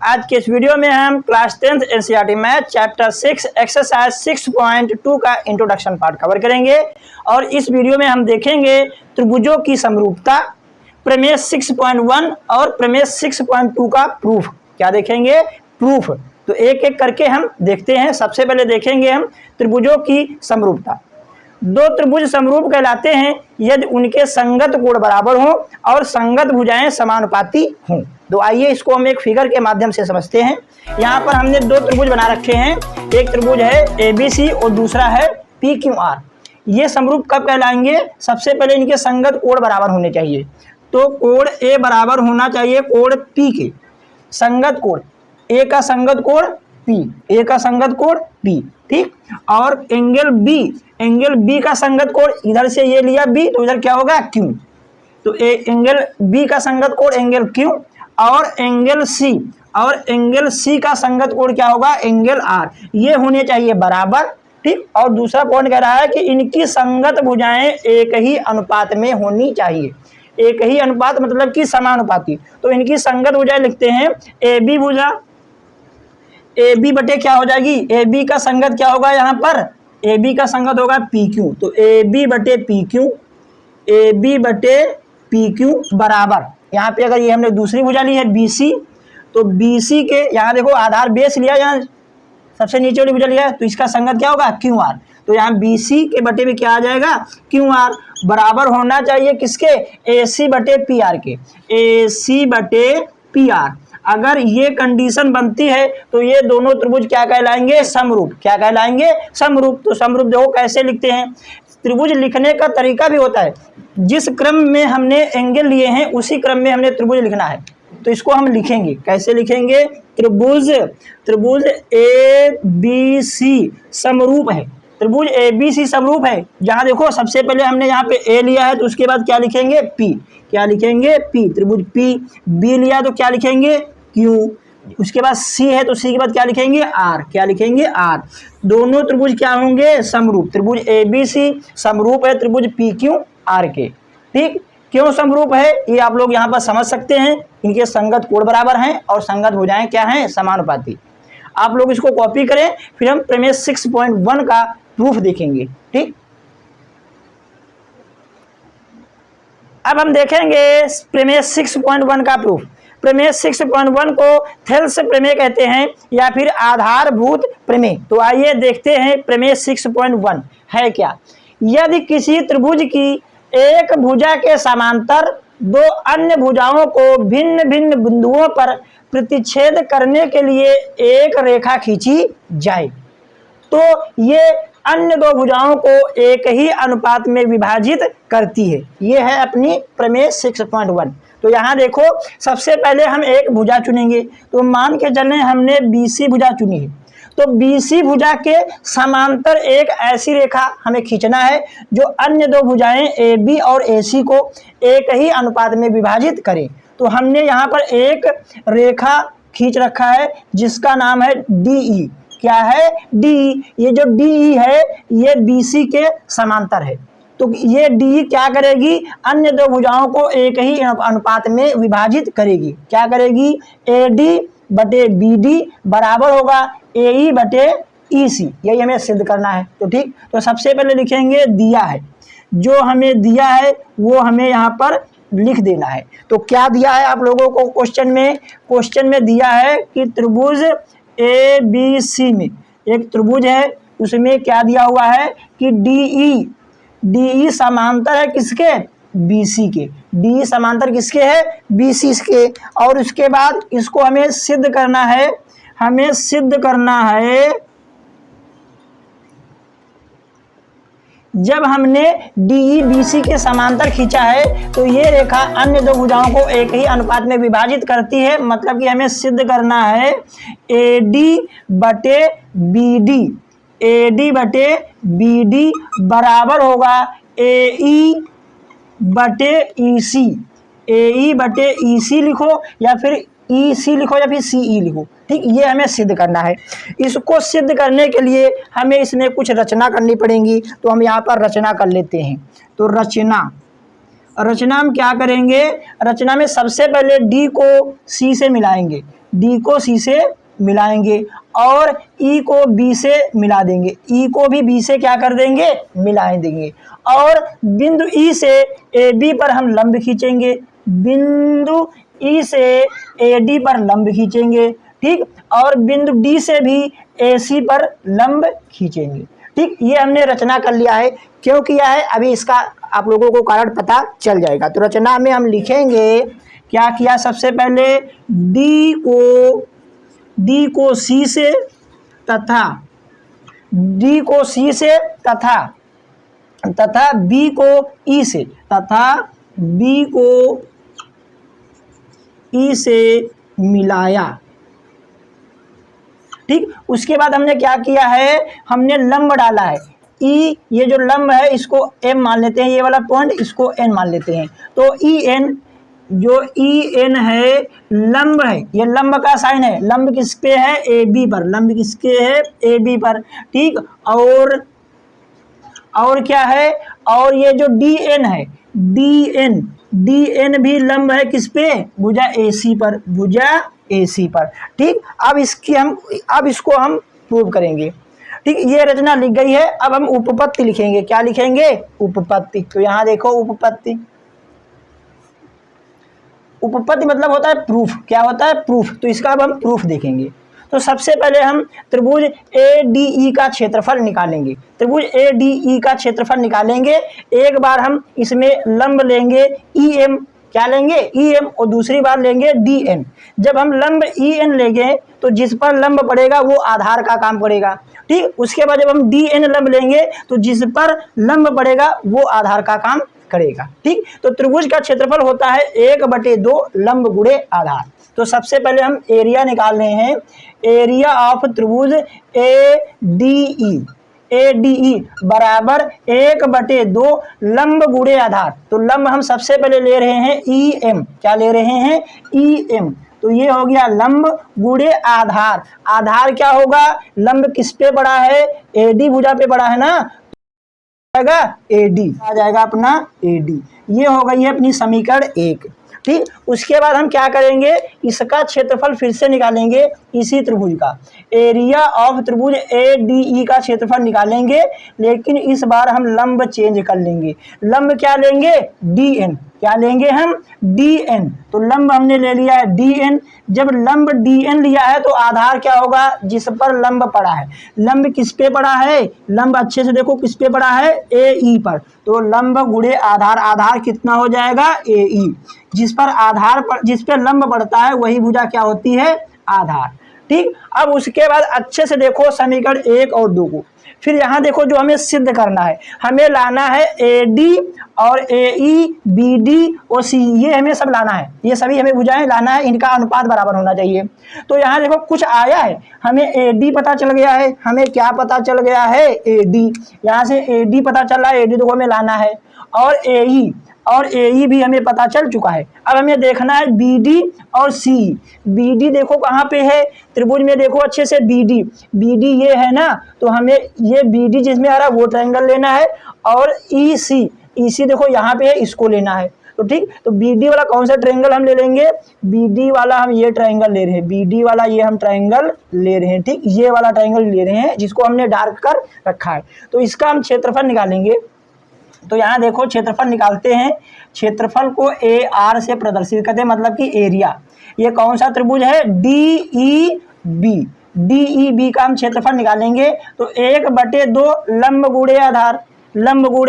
आज के इस वीडियो में हम class 10th NCERT math chapter 6 exercise 6.2 का इंट्रोडक्शन पार्ट कवर करेंगे और इस वीडियो में हम देखेंगे त्रिभुजों की समरूपता, प्रमेय 6.1 और प्रमेय 6.2 का प्रूफ। क्या देखेंगे? प्रूफ। तो एक एक करके हम देखते हैं। सबसे पहले देखेंगे हम त्रिभुजों की समरूपता। दो त्रिभुज समरूप कहलाते हैं यदि उनके संगत कोण बराबर हों और संगत भुजाएं समानुपाती हों। तो आइए इसको हम एक फिगर के माध्यम से समझते हैं। यहाँ पर हमने दो त्रिभुज बना रखे हैं, एक त्रिभुज है ABC और दूसरा है PQR। ये समरूप कब कहलाएंगे? सबसे पहले इनके संगत कोण बराबर होने चाहिए। तो कोण A बराबर होना चाहिए कोण P के। संगत कोण A का संगत कोण P, A का संगत कोण P, ठीक। और एंगल B का संगत कोण, इधर से ये लिया B तो इधर क्या होगा? Q। तो एंगल B का संगत कोण एंगल Q और एंगल C का संगत कोण क्या होगा? Angle R। ये होने चाहिए बराबर, ठीक। और दूसरा पॉइंट कह रहा है कि इनकी संगत भुजाएं एक ही अनुपात में होनी चाहिए। एक ही अनुपात मतलब कि समानुपाती। तो इनकी संगत भुजाएं लिखते हैं AB भुजा, AB बटे क्या हो जाएगी? AB का संगत क्या होगा? यहाँ पर AB का संगत होगा PQ। तो AB बटे PQ बराबर, यहाँ पे अगर ये हमने दूसरी भुजा ली है BC, तो BC के यहाँ देखो आधार बेस लिया, यहाँ सबसे नीचे वाली भुजा लिया है, तो इसका संगत क्या होगा? QR। तो यहाँ BC के बटे में क्या आ जाएगा? QR बराबर होना चाहिए किसके? AC बटे PR के। AC बटे PR। अगर ये कंडीशन बनती है तो ये दोनों त्रिभुज क्या कहलाएंगे? समरूप। क्या कहलाएंगे? समरूप। तो समरूप देखो कैसे लिखते हैं। त्रिभुज लिखने का तरीका भी होता है। जिस क्रम में हमने एंगल लिए हैं उसी क्रम में हमने त्रिभुज लिखना है। तो इसको हम लिखेंगे, कैसे लिखेंगे? त्रिभुज ABC समरूप है। त्रिभुज ABC समरूप है। जहाँ देखो सबसे पहले हमने यहाँ पे A लिया है तो उसके बाद क्या लिखेंगे? P। क्या लिखेंगे? P। त्रिभुज B लिया तो क्या लिखेंगे? Q। उसके बाद C है तो C के बाद क्या लिखेंगे? R। क्या लिखेंगे? R। दोनों त्रिभुज क्या होंगे? समरूप। त्रिभुज ABC समरूप है त्रिभुज PQR के, ठीक। क्यों समरूप है ये आप लोग यहाँ पर समझ सकते हैं। इनके संगत कोण बराबर हैं और संगत भुजाएं क्या हैं? समानुपाती। आप लोग इसको कॉपी करें, फिर हम प्रमेय 6.1 का प्रूफ देखेंगे, ठीक। अब हम देखेंगे प्रमेय 6.1 का प्रूफ। प्रमेय 6.1 को थेल्स प्रमेय कहते हैं या फिर आधारभूत प्रमेय। तो आइए देखते हैं प्रमेय 6.1 है क्या। यदि किसी त्रिभुज की एक भुजा के समांतर दो अन्य भुजाओं को भिन्न भिन्न बिंदुओं पर प्रतिच्छेद करने के लिए एक रेखा खींची जाए तो ये अन्य दो भुजाओं को एक ही अनुपात में विभाजित करती है। ये है अपनी प्रमेय 6.1। तो यहाँ देखो सबसे पहले हम एक भुजा चुनेंगे। तो मान के चलें हमने BC भुजा चुनी है, तो BC भुजा के समांतर एक ऐसी रेखा हमें खींचना है जो अन्य दो भुजाएं AB और AC को एक ही अनुपात में विभाजित करें। तो हमने यहाँ पर एक रेखा खींच रखा है जिसका नाम है DE। क्या है? DE। ये जो DE है ये BC के समांतर है। तो ये DE क्या करेगी? अन्य दो भुजाओं को एक ही अनुपात में विभाजित करेगी। क्या करेगी? AD बटे BD बराबर होगा AE बटे EC। यही हमें सिद्ध करना है। तो ठीक, तो सबसे पहले लिखेंगे दिया है, जो हमें दिया है वो हमें यहाँ पर लिख देना है। तो क्या दिया है आप लोगों को क्वेश्चन में? क्वेश्चन में दिया है कि त्रिभुज ABC में एक त्रिभुज है, उसमें क्या दिया हुआ है कि DE समांतर है किसके? BC के। DE समांतर किसके है? BC के। और उसके बाद इसको हमें सिद्ध करना है। जब हमने DE BC के समांतर खींचा है तो ये रेखा अन्य दो भुजाओं को एक ही अनुपात में विभाजित करती है। मतलब कि हमें सिद्ध करना है AD बटे BD बराबर होगा AE बटे EC। AE बटे EC लिखो या फिर EC लिखो या फिर CE लिखो, ठीक। ये हमें सिद्ध करना है। इसको सिद्ध करने के लिए हमें इसमें कुछ रचना करनी पड़ेगी। तो हम यहाँ पर रचना कर लेते हैं। तो रचना हम क्या करेंगे? रचना में सबसे पहले D को C से मिलाएंगे। डी को सी से मिलाएंगे और ई को बी से मिला देंगे, ई को भी बी से क्या कर देंगे, मिला देंगे। और बिंदु ई से ए बी पर हम लंब खींचेंगे, बिंदु ई से ए डी पर लंब खींचेंगे, ठीक। और बिंदु डी से भी ए सी पर लंब खींचेंगे, ठीक। ये हमने रचना कर लिया है। क्यों किया है अभी इसका आप लोगों को कारण पता चल जाएगा। तो रचना में हम लिखेंगे क्या किया, सबसे पहले डी को सी से तथा डी को सी से तथा बी को ई से मिलाया, ठीक। उसके बाद हमने क्या किया है, हमने लंब डाला है। ई ये जो लंब है इसको एम मान लेते हैं, ये वाला पॉइंट इसको एन मान लेते हैं। तो ई एन, जो ई एन है लंब है, ये लंब का साइन है। लंब किस पे है, ए बी पर, लंब किसके है, ए बी पर, ठीक। और क्या है, और ये जो डी एन है, डी एन भी लंब है किस पे, भुजा ए सी पर, भुजा ए सी पर, ठीक। अब इसको हम प्रूव करेंगे, ठीक। ये रचना लिख गई है। अब हम उपपत्ति लिखेंगे। क्या लिखेंगे, उपपत्ति। तो यहाँ देखो उपपत्ति मतलब होता है प्रूफ। क्या होता है, प्रूफ। तो इसका अब हम प्रूफ देखेंगे। तो सबसे पहले हम त्रिभुज ए डी ई का क्षेत्रफल निकालेंगे। त्रिभुज ए डी ई का क्षेत्रफल निकालेंगे। एक बार हम इसमें लंब लेंगे ई एम, क्या लेंगे, ई एम, और दूसरी बार लेंगे डी एन। जब हम लंब ई एन लेंगे तो जिस पर लंब पड़ेगा वो आधार का काम करेगा, ठीक। उसके बाद जब हम डी एन लंब लेंगे तो जिस पर लंब पड़ेगा वो आधार का काम करेगा, ठीक। तो त्रिभुज का क्षेत्रफल होता है 1/2 लंब गुणे आधार। तो सबसे पहले हम एरिया निकाल रहे हैं। एरिया ऑफ त्रिभुज ए डी ई बराबर 1/2 लंब गुणे आधार। तो लंब हम सबसे पहले ले रहे हैं ई एम। क्या ले रहे हैं, ई एम। तो ये हो गया लंब गुणे आधार। आधार क्या होगा, लंब किस पे पड़ा है, ए डी भुजा पे पड़ा है ना, जाएगा AD, आ जाएगा अपना AD। ये हो गई है अपनी समीकरण 1, ठीक। उसके बाद हम क्या करेंगे, इसका क्षेत्रफल फिर से निकालेंगे, इसी त्रिभुज का। एरिया ऑफ त्रिभुज ADE का क्षेत्रफल निकालेंगे, लेकिन इस बार हम लंब चेंज कर लेंगे। लंब क्या लेंगे, DN। क्या लेंगे हम, DN। तो लंब हमने ले लिया है DN। जब लंब DN लिया है तो आधार क्या होगा, जिस पर लंब पड़ा है। लंब किस पे पड़ा है, लंब अच्छे से देखो किस पे पड़ा है, AE पर। तो लंब गुणे आधार, आधार कितना हो जाएगा, AE। जिस पर लंब बढ़ता है वही भुजा क्या होती है, आधार, ठीक। अब उसके बाद अच्छे से देखो समीकरण 1 और 2 को। फिर यहाँ देखो जो हमें सिद्ध करना है, हमें लाना है AD और AE, BD और C, ये हमें सब लाना है। ये सभी हमें भुजाएं लाना है, इनका अनुपात बराबर होना चाहिए। तो यहाँ देखो कुछ आया है, हमें AD पता चल गया है। हमें क्या पता चल गया है, AD। यहाँ से AD पता चल रहा है, AD को हमें लाना है। और AE भी हमें पता चल चुका है। अब हमें देखना है BD और CE। BD देखो कहाँ पे है, त्रिभुज में देखो अच्छे से, BD ये है ना, तो हमें ये BD जिसमें आ रहा है वो ट्रायंगल लेना है। और EC देखो यहाँ पे है, इसको लेना है। तो ठीक, तो BD वाला कौन सा ट्रायंगल हम ले लेंगे, BD वाला हम ये ट्रायंगल ले रहे हैं, BD वाला ये हम ट्रायंगल ले रहे हैं, ठीक। ये वाला ट्रायंगल ले रहे हैं जिसको हमने डार्क कर रखा है। तो इसका हम क्षेत्रफल निकालेंगे। तो यहाँ देखो क्षेत्रफल निकालते हैं। क्षेत्रफल को AR से प्रदर्शित करते हैं, मतलब कि एरिया। ये कौन सा त्रिभुज है, DEB का हम क्षेत्रफल निकालेंगे। तो 1/2 लंब गुणे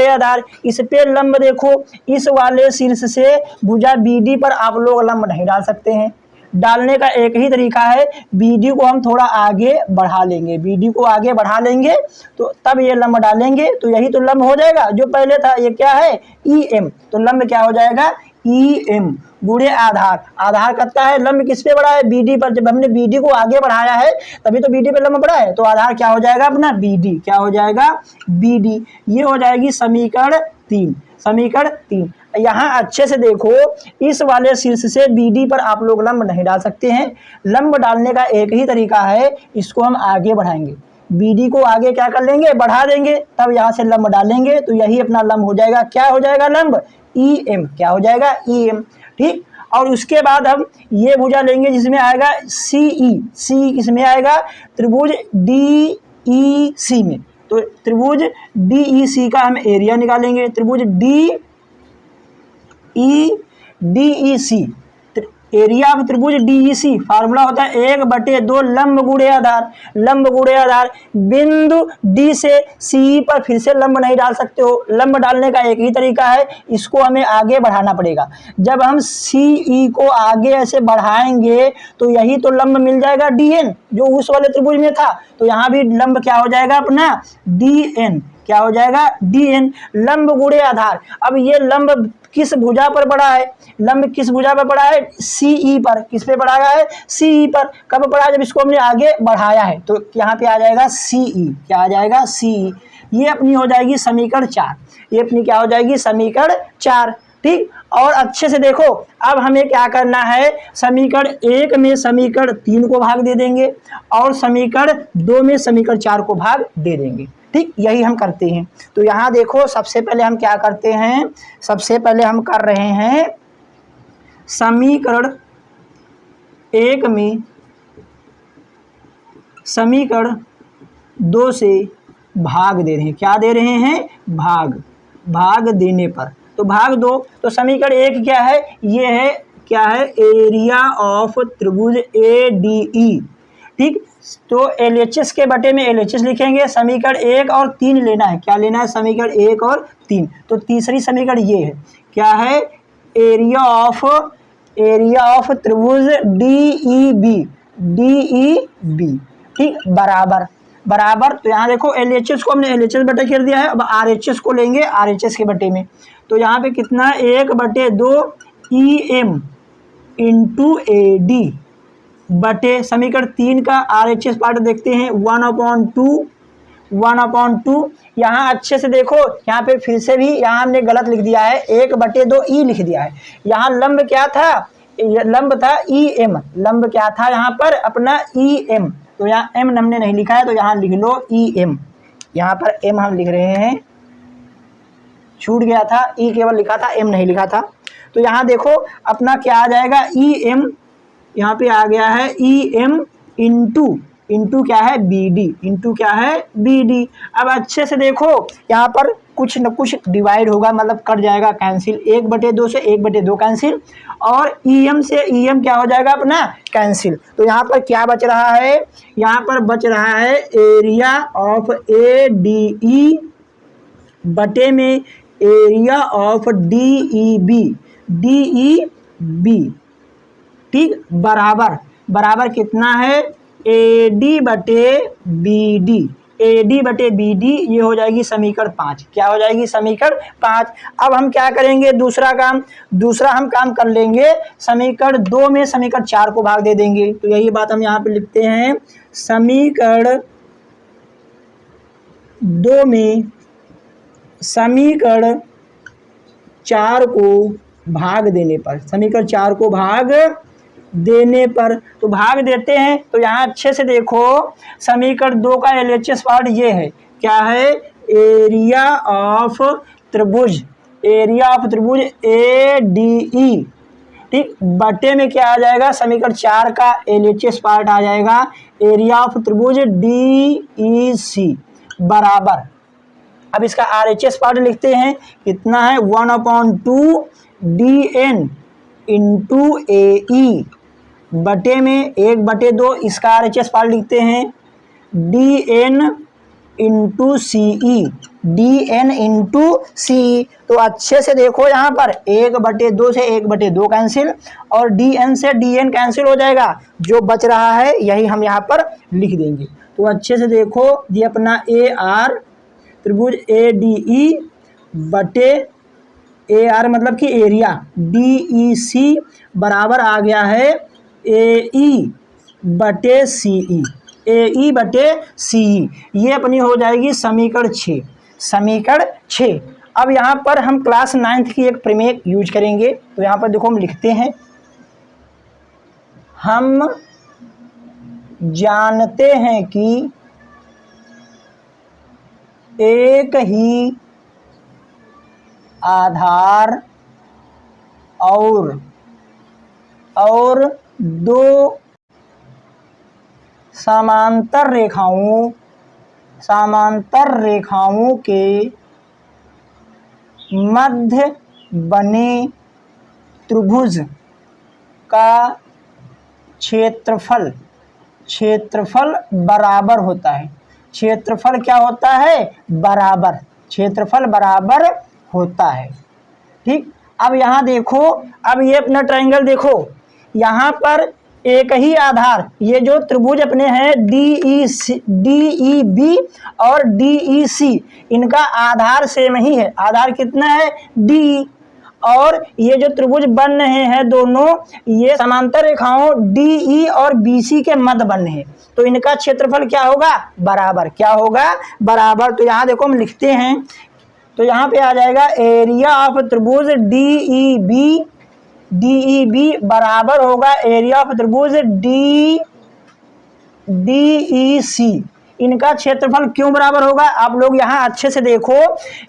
आधार। इस पे लंब देखो, इस वाले शीर्ष से भुजा BD पर आप लोग लंब नहीं डाल सकते हैं। डालने का एक ही तरीका है, BD को हम थोड़ा आगे बढ़ा लेंगे। BD को आगे बढ़ा लेंगे तो तब ये लंब डालेंगे, तो यही तो लंब हो जाएगा। जो पहले था ये क्या है, EM। तो लंब क्या हो जाएगा, EM गुणे आधार करता है लंब किस पे बढ़ा है, BD पर। जब हमने BD को आगे बढ़ाया है तभी तो BD पे लंब बढ़ा है, तो आधार क्या हो जाएगा अपना, BD। क्या हो जाएगा, BD। ये हो जाएगी समीकरण 3। यहाँ अच्छे से देखो, इस वाले शीर्ष से BD पर आप लोग लंब नहीं डाल सकते हैं। लंब डालने का एक ही तरीका है, इसको हम आगे बढ़ाएंगे। BD को आगे क्या कर लेंगे, बढ़ा देंगे, तब यहाँ से लंब डालेंगे, तो यही अपना लंब हो जाएगा। क्या हो जाएगा लंब, EM। क्या हो जाएगा, EM, ठीक। और उसके बाद हम ये भुजा लेंगे जिसमें आएगा सी किसमें आएगा, त्रिभुज DEC में। तो त्रिभुज DEC का हम एरिया निकालेंगे। त्रिभुज DEC एरिया ऑफ त्रिभुज DEC फार्मूला होता है 1/2 लंब गुणे आधार। लंब गुणे आधार, बिंदु D से CE पर फिर से लंब नहीं डाल सकते हो। लंब डालने का एक ही तरीका है, इसको हमें आगे बढ़ाना पड़ेगा। जब हम CE को आगे ऐसे बढ़ाएंगे तो यही तो लंब मिल जाएगा DN जो उस वाले त्रिभुज में था। तो यहाँ भी लंब क्या हो जाएगा अपना DN, क्या हो जाएगा DN, लंब गुणे आधार। अब ये लंब किस भुजा पर पड़ा है, लंब किस भुजा पर पड़ा है, CE पर। किस पे पड़ा है, CE पर। कब पड़ा, जब इसको हमने आगे बढ़ाया है। तो यहाँ पे आ जाएगा CE, क्या आ जाएगा CE। ये अपनी हो जाएगी समीकरण 4, ये अपनी क्या हो जाएगी समीकरण 4। ठीक, और अच्छे से देखो अब हमें क्या करना है, समीकरण 1 में समीकरण 3 को भाग दे देंगे और समीकरण 2 में समीकरण 4 को भाग दे देंगे। ठीक, यही हम करते हैं। तो यहाँ देखो सबसे पहले हम क्या करते हैं, सबसे पहले हम कर रहे हैं समीकरण 1 में समीकरण 2 से भाग दे रहे हैं। क्या दे रहे हैं, भाग देने पर। तो भाग 2, तो समीकरण 1 क्या है, ये है क्या है, एरिया ऑफ त्रिभुज ADE। ठीक, तो LHS के बटे में LHS लिखेंगे। समीकरण 1 और 3 लेना है, क्या लेना है, समीकरण 1 और 3। तो तीसरी समीकरण ये है, क्या है, एरिया ऑफ त्रिभुज DEB। ठीक, बराबर। तो यहाँ देखो LHS को हमने LHS बटे कर दिया है, अब RHS को लेंगे RHS के बटे में। तो यहाँ पे कितना, 1/2 EM इंटू AD बटे समीकरण 3 का RHS पार्ट देखते हैं 1/2। यहाँ अच्छे से देखो, यहाँ पे फिर से भी यहाँ हमने गलत लिख दिया है, 1/2 E लिख दिया है। यहाँ लंब क्या था, लंब था EM, लंब क्या था यहाँ पर अपना EM। तो यहाँ M हमने नहीं लिखा है, तो यहाँ लिख लो EM। यहाँ पर M हम लिख रहे हैं, छूट गया था, E केवल लिखा था, M नहीं लिखा था। तो यहाँ देखो अपना क्या आ जाएगा, EM यहाँ पे आ गया है EM इंटू क्या है BD, इंटू क्या है BD। अब अच्छे से देखो यहाँ पर कुछ न कुछ डिवाइड होगा, मतलब कट जाएगा, कैंसिल। 1/2 से 1/2 कैंसिल, और EM से EM क्या हो जाएगा अपना कैंसिल। तो यहाँ पर क्या बच रहा है, यहाँ पर बच रहा है एरिया ऑफ ADE बटे में एरिया ऑफ DEB। ठीक, बराबर कितना है, AD बटे BD, ये हो जाएगी समीकरण 5। क्या हो जाएगी, समीकरण 5। अब हम क्या करेंगे, दूसरा हम काम कर लेंगे, समीकरण 2 में समीकरण 4 को भाग दे देंगे। तो यही बात हम यहाँ पे लिखते हैं, समीकरण 2 में समीकरण 4 को भाग देने पर, समीकरण 4 को भाग देने पर, तो भाग देते हैं। तो यहाँ अच्छे से देखो समीकरण 2 का LHS पार्ट ये है, क्या है, एरिया ऑफ त्रिभुज ADE। ठीक, बटे में क्या आ जाएगा, समीकरण 4 का LHS पार्ट आ जाएगा एरिया ऑफ त्रिभुज DEC बराबर। अब इसका RHS पार्ट लिखते हैं, कितना है, 1/2 DN इंटू AE बटे में 1/2, इसका RHS पार्ट लिखते हैं DN इंटू CE। तो अच्छे से देखो यहाँ पर 1/2 से 1/2 कैंसिल, और DN से DN कैंसिल हो जाएगा, जो बच रहा है यही हम यहाँ पर लिख देंगे। तो अच्छे से देखो, ये अपना AR त्रिभुज ADE बटे AR मतलब कि एरिया DEC बराबर आ गया है AE बटे CE। ये अपनी हो जाएगी समीकरण 6। अब यहाँ पर हम क्लास 9th की एक प्रमेय यूज करेंगे। तो यहाँ पर देखो हम लिखते हैं, हम जानते हैं कि एक ही आधार और और दो समांतर रेखाओं के मध्य बने त्रिभुज का क्षेत्रफल बराबर होता है। क्षेत्रफल क्या होता है? बराबर। क्षेत्रफल बराबर होता है। ठीक, अब यहाँ देखो, अब ये अपना ट्रायंगल देखो, यहाँ पर एक ही आधार, ये जो त्रिभुज अपने हैं DEB और DEC, इनका आधार सेम ही है। आधार कितना है? D। और ये जो त्रिभुज बन रहे हैं दोनों, ये समांतर रेखाओं DE और BC के मध्य बन रहे हैं, तो इनका क्षेत्रफल क्या होगा? बराबर। क्या होगा? बराबर। तो यहाँ देखो हम लिखते हैं, तो यहाँ पे आ जाएगा एरिया ऑफ त्रिभुज DEB बराबर होगा एरिया ऑफ त्रिभुज DEC। इनका क्षेत्रफल क्यों बराबर होगा? आप लोग यहाँ अच्छे से देखो,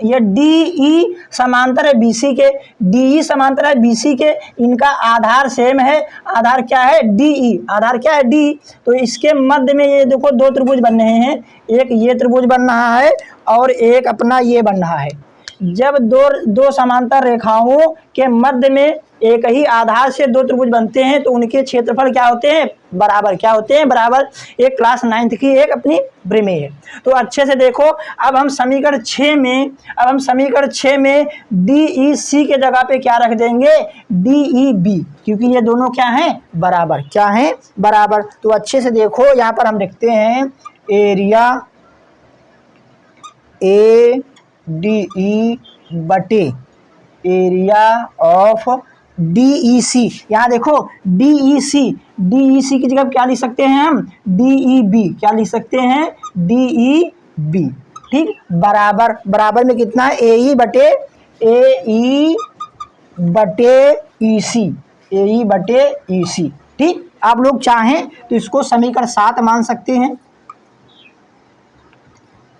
ये DE समांतर है BC के, DE समांतर है BC के, इनका आधार सेम है। आधार क्या है? DE। आधार क्या है? D। तो इसके मध्य में ये देखो दो त्रिभुज बन रहे हैं, एक ये त्रिभुज बन रहा है और एक अपना ये बन रहा है। जब दो समांतर रेखाओं के मध्य में एक ही आधार से दो त्रिभुज बनते हैं तो उनके क्षेत्रफल क्या होते हैं? बराबर। क्या होते हैं? बराबर। एक क्लास 9th की एक अपनी प्रमेय है। तो अच्छे से देखो, अब हम समीकरण 6 में DEC के जगह पे क्या रख देंगे? DEB, क्योंकि ये दोनों क्या हैं? बराबर। क्या हैं? बराबर। तो अच्छे से देखो, यहाँ पर हम लिखते हैं एरिया ADE बटे एरिया ऑफ DEC। यहाँ देखो DEC की जगह क्या लिख सकते हैं हम? DEB। क्या लिख सकते हैं? DEB। ठीक, बराबर। बराबर में कितना है? AE बटे EC। ठीक, आप लोग चाहें तो इसको समीकरण 7 मान सकते हैं।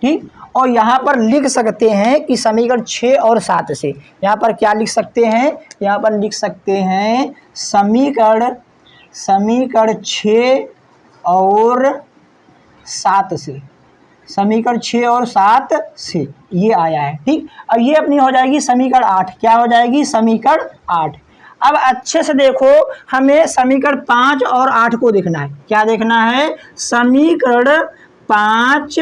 ठीक, और यहाँ पर लिख सकते हैं कि समीकरण 6 और 7 से, यहाँ पर क्या लिख सकते हैं? यहाँ पर लिख सकते हैं समीकरण 6 और 7 से। समीकरण 6 और 7 से ये आया है। ठीक, अब ये अपनी हो जाएगी समीकरण 8। क्या हो जाएगी? समीकरण 8। अब अच्छे से देखो, हमें समीकरण 5 और 8 को देखना है। क्या देखना है? समीकरण 5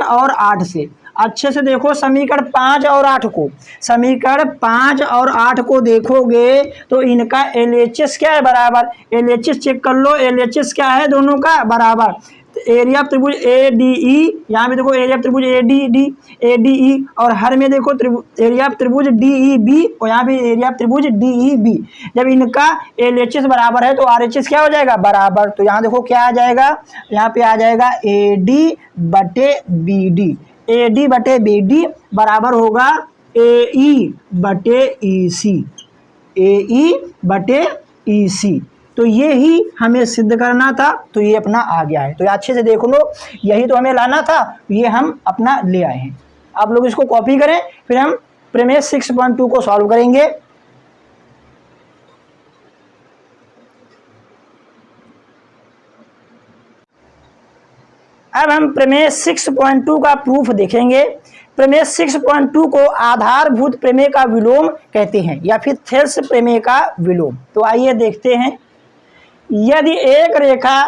और 8 से अच्छे से देखो समीकरण 5 और 8 को। समीकरण 5 और 8 को देखोगे तो इनका LHS क्या है? बराबर। LHS चेक कर लो, LHS क्या है? दोनों का बराबर। एरिया त्रिभुज ADE, यहाँ पे देखो एरिया त्रिभुज ADE और हर में देखो एरिया त्रिभुज DEB और यहाँ पे एरिया त्रिभुज DEB। जब इनका LHS बराबर है तो RHS क्या हो जाएगा? बराबर। तो यहाँ देखो क्या आ जाएगा? यहाँ पे आ जाएगा AD बटे BD बराबर होगा AE बटे EC। तो ये ही हमें सिद्ध करना था, तो ये अपना आ गया है। तो अच्छे से देख लो, यही तो हमें लाना था, ये हम अपना ले आए हैं। आप लोग इसको कॉपी करें, फिर हम प्रमेय 6.2 को सॉल्व करेंगे। अब हम प्रमेय 6.2 का प्रूफ देखेंगे। प्रमेय 6.2 को आधारभूत प्रमेय का विलोम कहते हैं या फिर थेल्स प्रमेय का विलोम। तो आइए देखते हैं। यदि एक रेखा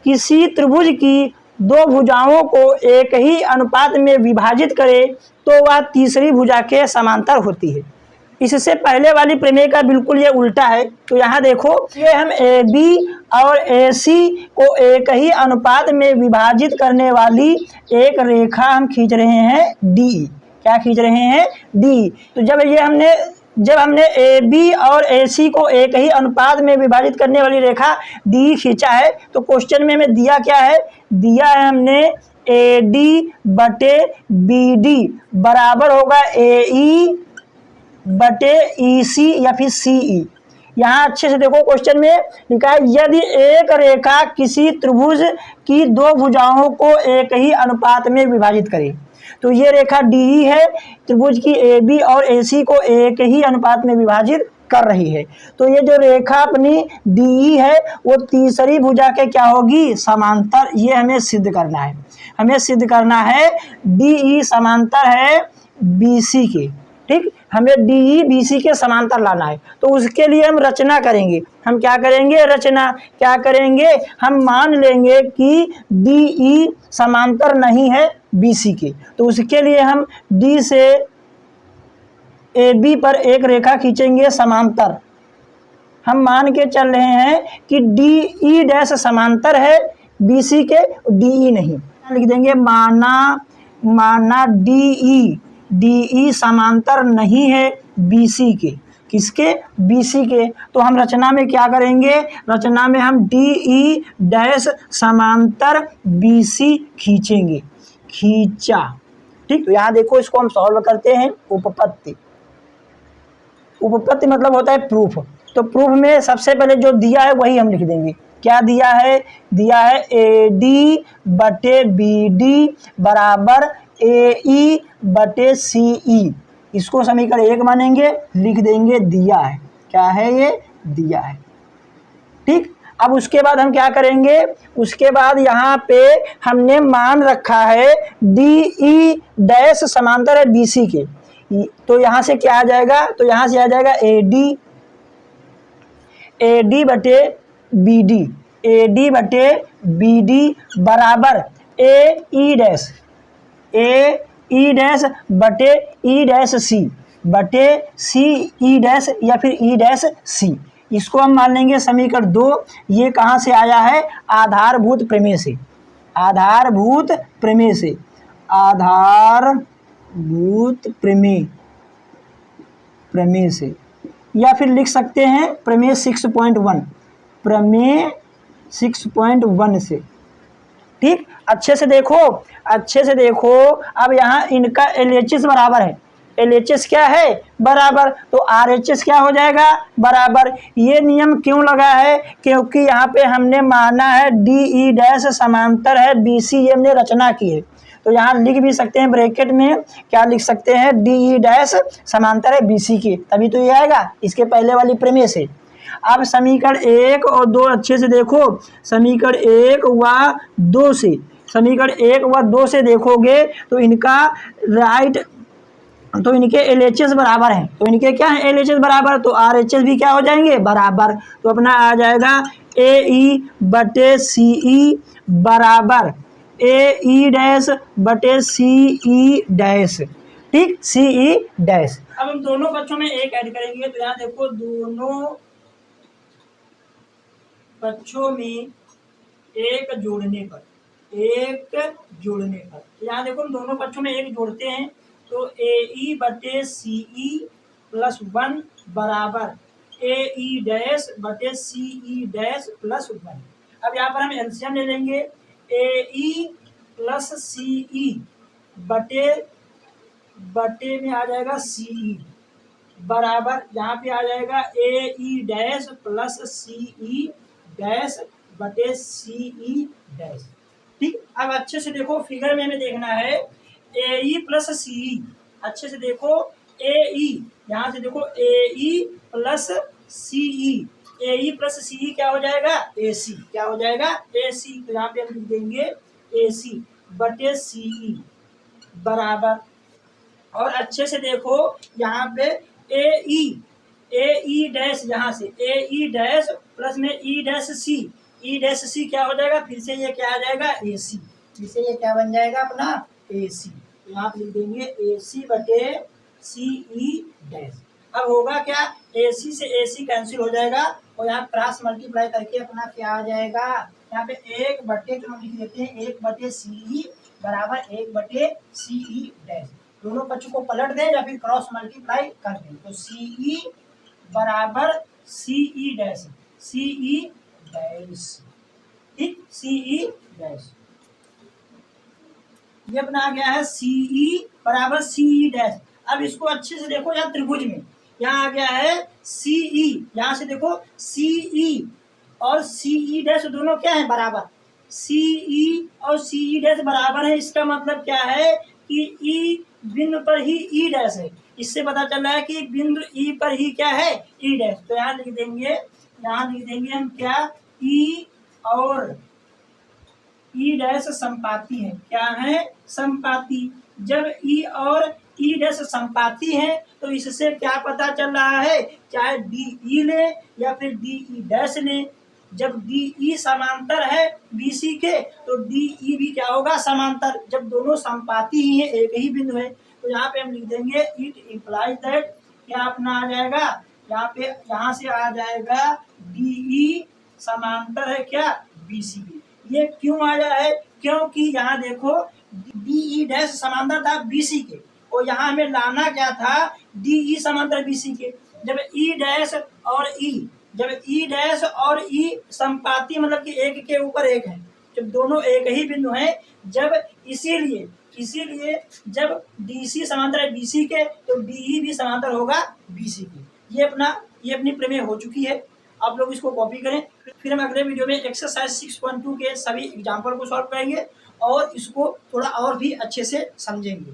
किसी त्रिभुज की दो भुजाओं को एक ही अनुपात में विभाजित करे तो वह तीसरी भुजा के समांतर होती है। इससे पहले वाली प्रमेय का बिल्कुल ये उल्टा है। तो यहाँ देखो, ये हम AB और AC को एक ही अनुपात में विभाजित करने वाली एक रेखा हम खींच रहे हैं DE। क्या खींच रहे हैं? DE। तो जब हमने AB और AC को एक ही अनुपात में विभाजित करने वाली रेखा DE खींचा है, तो क्वेश्चन में हमें दिया क्या है? दिया है हमने AD बटे BD बराबर होगा AE बटे EC या फिर CE। यहाँ अच्छे से देखो, क्वेश्चन में लिखा है यदि एक रेखा किसी त्रिभुज की दो भुजाओं को एक ही अनुपात में विभाजित करे। तो ये रेखा डी है, त्रिभुज की ए बी और ए सी को एक ही अनुपात में विभाजित कर रही है। तो ये जो रेखा अपनी डी है वो तीसरी भुजा के क्या होगी, समांतर। ये हमें सिद्ध करना है, हमें सिद्ध करना है डी समांतर है बी सी के। ठीक, हमें डी बी सी के समांतर लाना है। तो उसके लिए हम रचना करेंगे। हम क्या करेंगे, रचना क्या करेंगे, हम मान लेंगे कि डी समांतर नहीं है बी सी के। तो उसके लिए हम डी से ए बी पर एक रेखा खींचेंगे समांतर। हम मान के चल रहे हैं कि डी ई डैश समांतर है बी सी के, डी ई नहीं। लिख देंगे माना डी ई समांतर नहीं है बी सी के। किसके, बी सी के। तो हम रचना में क्या करेंगे, रचना में हम डी ई डैश समांतर बी सी खींचेंगे, खींचा। ठीक, तो यहाँ देखो इसको हम सॉल्व करते हैं। उपपत्ति, उपपत्ति मतलब होता है प्रूफ। तो प्रूफ में सबसे पहले जो दिया है वही हम लिख देंगे। क्या दिया है, दिया है ए डी बटे बी डी बराबर ए ई बटे सी ई। इसको समीकरण 1 मानेंगे, लिख देंगे दिया है। क्या है ये, दिया है। ठीक, अब उसके बाद हम क्या करेंगे, उसके बाद यहाँ पे हमने मान रखा है डी ई डैश समांतर है बी सी के। तो यहाँ से क्या आ जाएगा, तो यहाँ से आ जाएगा ए डी बटे बी डी, ए डी बटे बी डी बराबर ए ई डैश बटे ई डैश सी बटे सी ई डैश या फिर ई डैश सी। इसको हम मान लेंगे समीकरण 2। ये कहाँ से आया है, आधारभूत प्रमेय से, आधारभूत प्रमेय से, आधारभूत प्रमेय से, या फिर लिख सकते हैं प्रमेय 6.1, प्रमेय 6.1 से। ठीक, अच्छे से देखो, अच्छे से देखो। अब यहाँ इनका LHS बराबर है, LHS क्या है, बराबर। तो RHS क्या हो जाएगा, बराबर। ये नियम क्यों लगा है, क्योंकि यहाँ पे हमने माना है डी ई डैश समांतर है बी सी, ये हमने रचना की है। तो यहाँ लिख भी सकते हैं ब्रैकेट में, क्या लिख सकते हैं, डी ई डैश समांतर है बी सी के, तभी तो ये आएगा इसके पहले वाली प्रमेय से। अब समीकरण 1 और 2 अच्छे से देखो। समीकरण 1 व 2 से, समीकरण 1 व 2 से देखोगे तो इनका राइट, तो इनके LHS बराबर हैं। तो इनके क्या है, LHS बराबर, तो RHS भी क्या हो जाएंगे, बराबर। तो अपना आ जाएगा AE बटे CE बराबर AE डैश बटे CE डैश। ठीक, CE डैश। अब हम दोनों पक्षों में एक ऐड करेंगे। तो यहाँ देखो दोनों पक्षों में एक जोड़ने पर, यहाँ देखो हम दोनों पक्षों में एक जोड़ते हैं। तो AE बटे CE प्लस 1 बराबर AE डैश बटे CE डैश प्लस 1। अब यहाँ पर हम एलसीएम ले लेंगे। AE प्लस CE बटे में आ जाएगा CE बराबर, यहाँ पे आ जाएगा AE dash plus CE dash बटे CE डैश। ठीक, अब अच्छे से देखो फिगर में हमें देखना है AE प्लस CE। अच्छे से देखो AE, यहाँ से देखो AE plus CE, AE plus CE क्या हो जाएगा, AC। क्या हो जाएगा, AC। तो यहाँ पे हम लिख देंगे AC बटे CE बराबर। और अच्छे से देखो यहाँ पे AE डैश, यहाँ से AE डैश प्लस में E डैश C क्या हो जाएगा, फिर से ये क्या आ जाएगा, AC। फिर से ये क्या बन जाएगा अपना, AC। तो यहाँ पे लिख देंगे AC बटे CE डैश। अब होगा क्या, AC से AC कैंसिल हो जाएगा और यहाँ क्रॉस मल्टीप्लाई करके अपना क्या आ जाएगा, यहाँ पे 1 बटे, तो हम लिख देते हैं 1 बटे CE बराबर 1 बटे CE डैश। दोनों पक्षों को पलट दें या फिर क्रॉस मल्टीप्लाई कर दें। तो CE बराबर CE डैश, CE डैश। ठीक, CE डैश। ये अपना आ गया है CE बराबर CE डैश। अब इसको अच्छे से देखो, यहाँ त्रिभुज में यहाँ आ गया है CE, यहाँ से देखो CE और CE डैश दोनों क्या है, बराबर। CE और CE डैश बराबर है, इसका मतलब क्या है कि ई बिंदु पर ही ई डैश है। इससे पता चल रहा है कि बिंदु ई पर ही क्या है, ई डैश। तो यहाँ लिख देंगे हम क्या, ई और ई डैश संपाती है। क्या है, संपाती। जब ई और ई डैश संपाती है तो इससे क्या पता चल रहा है, चाहे डी ई ले या फिर डी ई डैश ले, जब डी ई समांतर है बीसी के तो डी ई भी क्या होगा, समांतर। जब दोनों संपाती ही है, एक ही बिंदु है, तो यहाँ पे हम लिख देंगे इट इम्प्लाइज दैट, क्या अपना आ जाएगा यहाँ से आ जाएगा डी ई समांतर है क्या, बीसी के। ये क्यों आया है, क्योंकि यहाँ देखो डी ई डैश समांतर था बीसी के, और यहाँ हमें लाना क्या था, डी ई समांतर बीसी के। जब ई डैश और ई संपाती मतलब कि एक के ऊपर एक है, जब दोनों एक ही बिंदु हैं, जब इसीलिए जब डीसी समांतर है बीसी के तो डीई भी समांतर होगा बीसी के। ये अपनी प्रमेय हो चुकी है। आप लोग इसको कॉपी करें, फिर हम अगले वीडियो में एक्सरसाइज 6.2 के सभी एग्जाम्पल को सॉल्व करेंगे और इसको थोड़ा और भी अच्छे से समझेंगे।